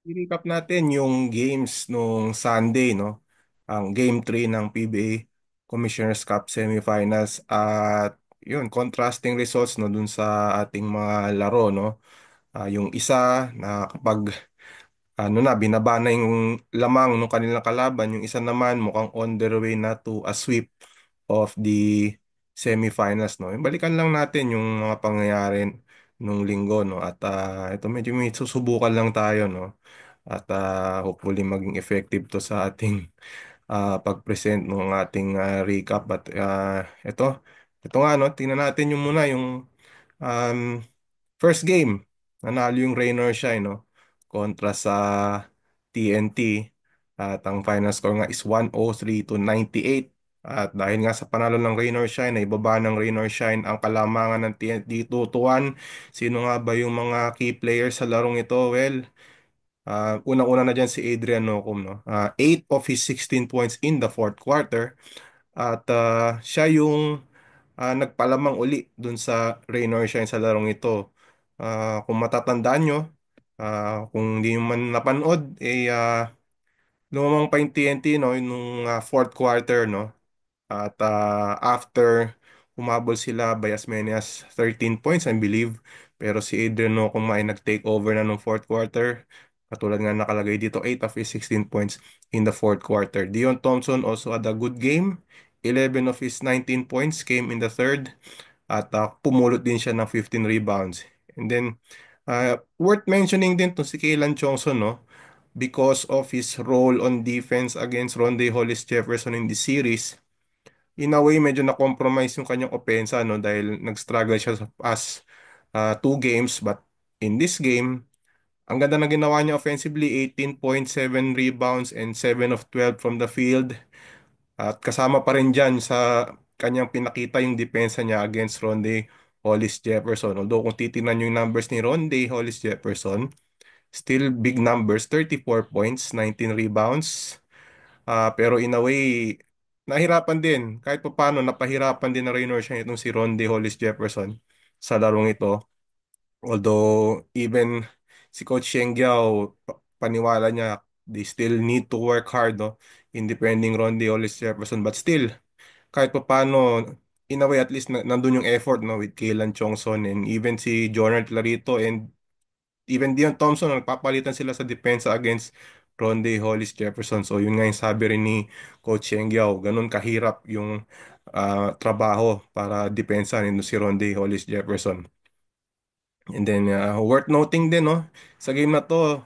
I-recap natin yung games nung Sunday, no? Ang Game 3 ng PBA Commissioner's Cup Semifinals at yun, contrasting results no dun sa ating mga laro, no? Yung isa na kapag ano na binaba na yung lamang ng kanilang kalaban, yung isa naman mukhang on their way na to a sweep of the semifinals, no? Balikan lang natin yung mga pangyayari nung linggo, no? At ito medyo may susubukan lang tayo, no? At hopefully maging effective to sa ating pag-present ng ating recap. At ito nga, no? Tingnan natin yung muna yung um, first game. Nanalo yung rain or shine, no? Kontra sa TNT. At ang final score nga is 103 to 98. At dahil nga sa panalo ng rain or shine, ay ibaba ng rain or shine ang kalamangan ng TNT 2 to 1. Sino nga ba yung mga key players sa larong ito? Well, unang-una na dyan si Adrian Nocum, no? 8 of his 16 points in the fourth quarter. At siya yung nagpalamang uli dun sa rain or shine sa larong ito. Kung matatandaan nyo, kung hindi nyo man napanood, lumamang pa yung TNT no, nung fourth quarter, no? At after humabol sila by as many as 13 points, I believe. Pero si Adrian Nocum ay nag-take over na nung fourth quarter. Katulad nga nakalagay dito, 8 of his 16 points in the fourth quarter. Dion Thompson also had a good game. 11 of his 19 points came in the third. At pumulot din siya ng 15 rebounds. And then, worth mentioning din to si Kaylan Chongson, no? Because of his role on defense against Rondae Hollis Jefferson in the series, in a way, medyo na-compromise yung kanyang opensa, no? Dahil nag-struggle siya sa past two games. But in this game, ang ganda na ginawa niya offensively, 18.7 rebounds and 7 of 12 from the field. At kasama pa rin dyan sa kanyang pinakita yung depensa niya against Rondae Hollis Jefferson. Although kung titingnan yung numbers ni Rondae Hollis Jefferson, still big numbers, 34 points, 19 rebounds. Pero in a way, nahirapan din. Kahit pa paano, napahirapan din na Raynor siya itong si Rondae Hollis Jefferson sa larong ito. Although even si Coach Sheng Giao, paniwala niya, they still need to work hard, no, in defending Rondae Hollis Jefferson. But still, kahit pa paano, in a way, at least nandun yung effort, no, with Kaylan Chongson and even si Jonard Clarito and even Dion Thompson, nagpapalitan sila sa depensa against Rondae Hollis Jefferson. So yun nga yung sabi rin ni Coach Cheng Yao, ganun kahirap yung trabaho para depensa nito si Rondae Hollis Jefferson. And then worth noting din, no, sa game na to,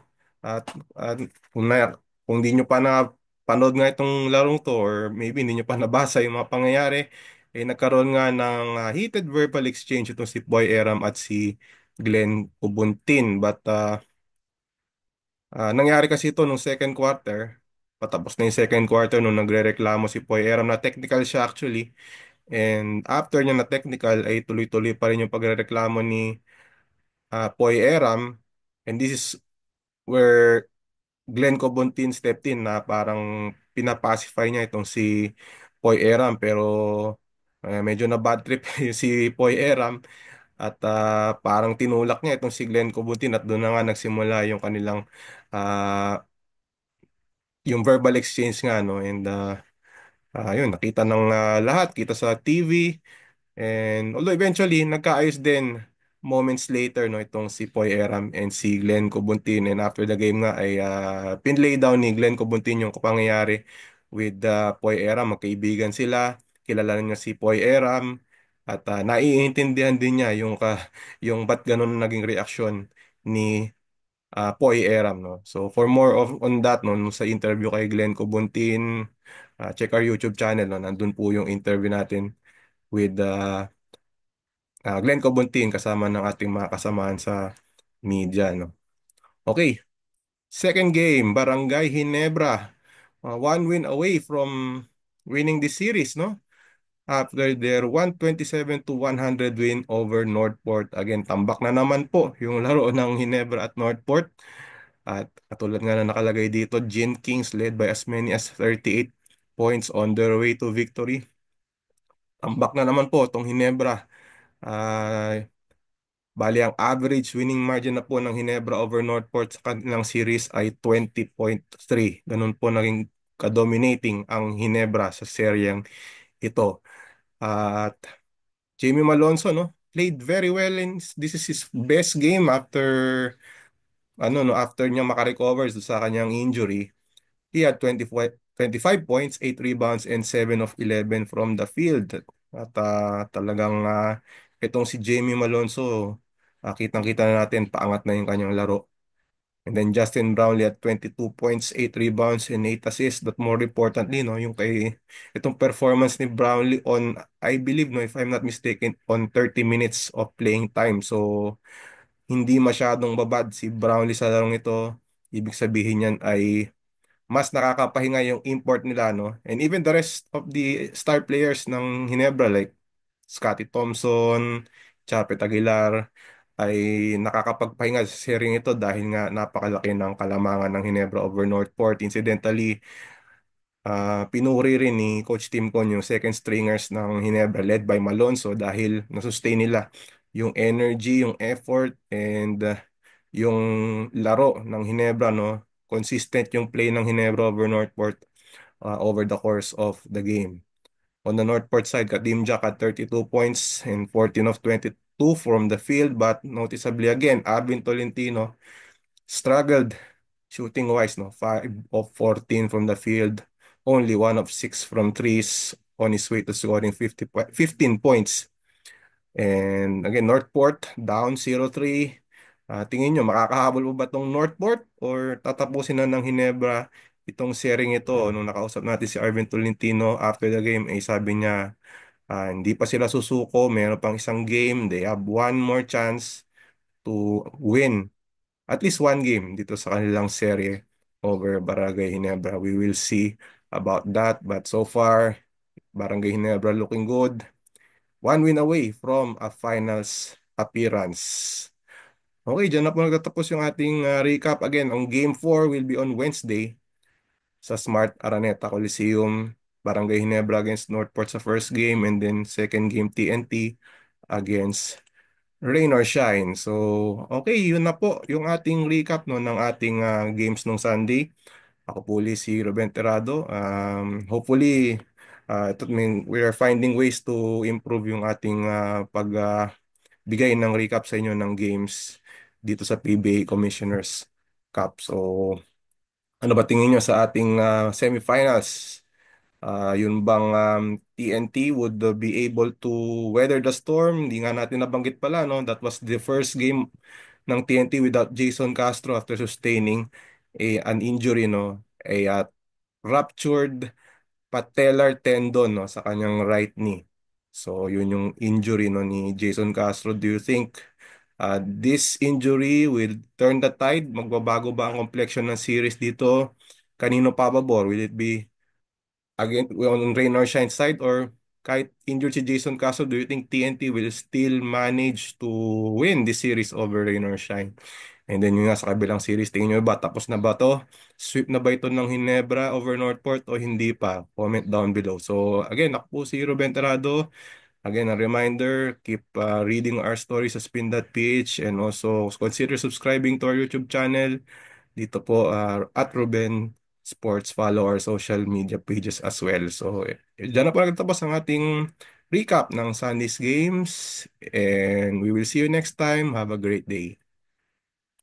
at at kung na kung di nyo pa na panood nga itong larong to or maybe hindi nyo pa nabasa yung mga pangyayari, nagkaroon nga ng heated verbal exchange itong si Boy Eram at si Glenn Ubuntin. But nangyari kasi ito nung second quarter, patapos na yung second quarter nung nagrereklamo si Boy Eram na technical siya actually. And after niya na technical ay tuloy-tuloy pa rin yung pagrereklamo ni Poy Eram. And this is where Glenn Cobontin stepped in na parang pinapacify niya itong si Poy Eram. Pero medyo na bad trip si Poy Eram at parang tinulak niya itong si Glenn Cobontin at doon na nga nagsimula yung kanilang ah, yung verbal exchange nga, no. And yun, nakita ng lahat, kita sa TV. And although eventually nagkaayos din moments later, no, itong si Poy Eram and si Glenn Cobuntin. And after the game nga ay pinlay down ni Glenn Cobuntin yung pangyayari with Poy Eram. Magkaibigan sila, kilala niya si Poy Eram at naiintindihan din niya yung ba't ganun naging reaksyon ni Poy Eram, no. So for more of on that, no, nung sa interview kay Glenn Cobuntin, check our YouTube channel, no. Nandun po yung interview natin with Glenn Cobuntin kasama ng ating mga kasamaan sa media, no? Okay, second game, Barangay Ginebra. One win away from winning the series, no? After their 127 to 100 win over Northport. Again, tambak na naman po yung laro ng Ginebra at Northport. At katulad nga na nakalagay dito, Gin Kings led by as many as 38 points on their way to victory. Tambak na naman po itong Ginebra. Ah, Bali, ang average winning margin na po ng Hinebra over Northport sa kanilang series ay 20.3. Ganun po naging ka-dominating ang Hinebra sa seryeng ito. At Jamie Malonzo, no, played very well in this is his best game after after niya makarecover sa kanyang injury. He had 25 points, 8 rebounds, and 7 of 11 from the field. At talagang itong si Jamie Malonzo, kitang-kita na natin, paangat na yung kanyang laro. And then Justin Brownlee at 22 points, 8 rebounds, and 8 assists. But more importantly, no, itong performance ni Brownlee on, I believe, no, if I'm not mistaken, on 30 minutes of playing time. So, hindi masyadong babad si Brownlee sa larong ito. Ibig sabihin yan ay mas nakakapahinga yung import nila, no? And even the rest of the star players ng Hinebra like Scottie Thompson, Chapet Aguilar ay nakakapagpahinga sa series ito dahil nga napakalaki ng kalamangan ng Hinebra over Northport. Incidentally, pinuri rin ni Coach Tim Con yung second stringers ng Hinebra led by Malonzo dahil nasustain nila yung energy, yung effort, and yung laro ng Hinebra, no? Consistent yung play ng Hinebra over Northport over the course of the game. On the Northport side, Katim Jack had 32 points and 14 of 22 from the field, but noticeably again, Arvin Tolentino struggled shooting wise, no? 5 of 14 from the field, only 1 of 6 from threes on his way to scoring 15 points. And again, Northport down 0-3. Tingin nyo, makakahabol mo ba tong Northport or tatapusin na ng Hinebra itong sharing ito? Nung nakausap natin si Arvin Tolentino after the game, sabi niya, hindi pa sila susuko, meron pang isang game, they have one more chance to win at least one game dito sa kanilang serye over Barangay Hinebra. We will see about that, but so far, Barangay Hinebra looking good. One win away from a finals appearance. Okay, dyan na po nagtatapos yung ating recap. Again, ang Game 4 will be on Wednesday sa Smart Araneta Coliseum. Barangay Hinebra against Northport sa first game, and then second game TNT against Rain or Shine. So, okay, yun na po yung ating recap, no, ng ating games nung Sunday. Ako po ulit si Ruben Terrado. Hopefully, we are finding ways to improve yung ating pagbigay ng recap sa inyo ng games dito sa PBA Commissioners Cup. So, ano ba tingin nyo sa ating semifinals? Yun bang TNT would be able to weather the storm? Hindi nga natin nabanggit pala, no? That was the first game ng TNT without Jason Castro after sustaining an injury, no? Ruptured patellar tendon, no, sa kanyang right knee. So, yun yung injury, no, ni Jason Castro. Do you think this injury will turn the tide? Magbabago ba ang complexion ng series dito? Kanino pabor? Will it be again on rain or shine side, or kahit injured si Jason Castro, do you think TNT will still manage to win this series over rain or shine? And then yung nga sa kabilang series, tingin nyo ba tapos na ba to? Sweep na ba ito ng Hinebra over Northport o hindi pa? Comment down below. So again, ako po si Ruben Terrado. Again, a reminder, keep reading our stories sa spin.ph, and also consider subscribing to our YouTube channel. Dito po at Ruben Sports, follow our social media pages as well. So, dyan na po nagtatapos ang ating recap ng Sunday's games, and we will see you next time. Have a great day.